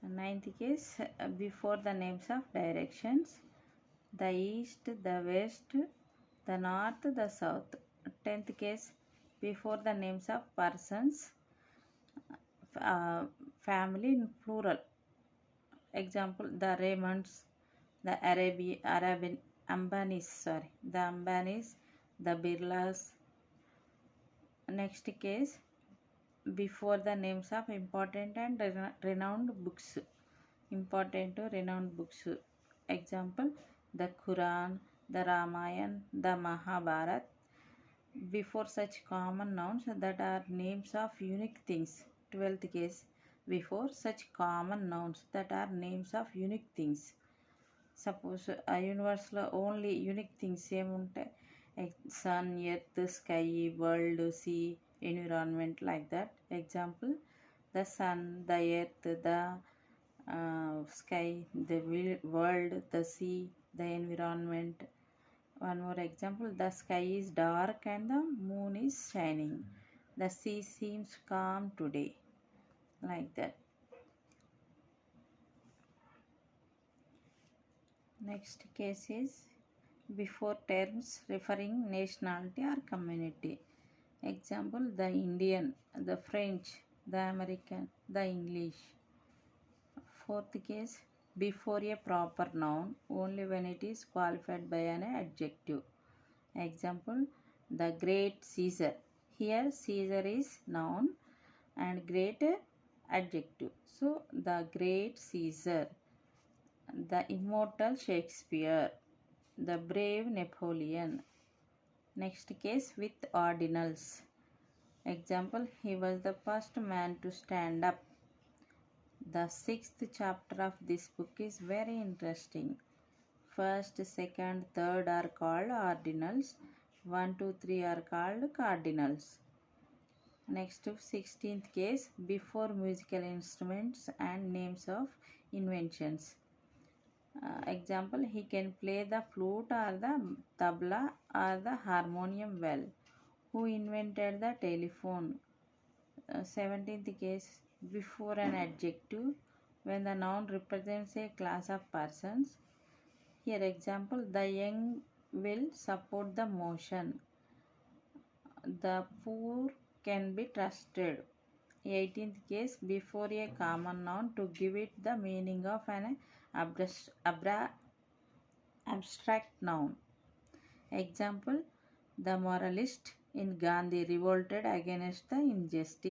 Ninth case, before the names of directions, the east, the west, the north, the south. 10th case, before the names of persons, family in plural. Example, the Raymonds, the the Ambanis, the Birlas. Next case, before the names of important and renowned books. Important to renowned books. Example, the Quran, the Ramayana, the Mahabharata. Before such common nouns that are names of unique things. 12th case, before such common nouns that are names of unique things. Suppose a universal only unique things ఏముంటాయి, sun, earth, sky, world, sea, environment, like that. Example, the sun, the earth, the sky, the world, the sea, the environment. One more example, the sky is dark and the moon is shining. The sea seems calm today, like that. Next case is before terms referring nationality or community. Example, the Indian, the French, the American, the English. Fourth case, before a proper noun only when it is qualified by an adjective. Example, the great Caesar. Here Caesar is noun and great adjective. So the great Caesar, the immortal Shakespeare, the brave Napoleon. Next case, with ordinals. Example, he was the first man to stand up. The 6th chapter of this book is very interesting. First, second, third are called ordinals. 1, 2, 3 are called cardinals. Next, 16th case, before musical instruments and names of inventions. Example, he can play the flute or the tabla or the harmonium well. Who invented the telephone? 17th case, before an adjective when the noun represents a class of persons. Here example, the young will support the motion. The poor can be trusted. 18th case, before a common noun to give it the meaning of an abstract noun. Example, the moralist in Gandhi revolted against the injustice.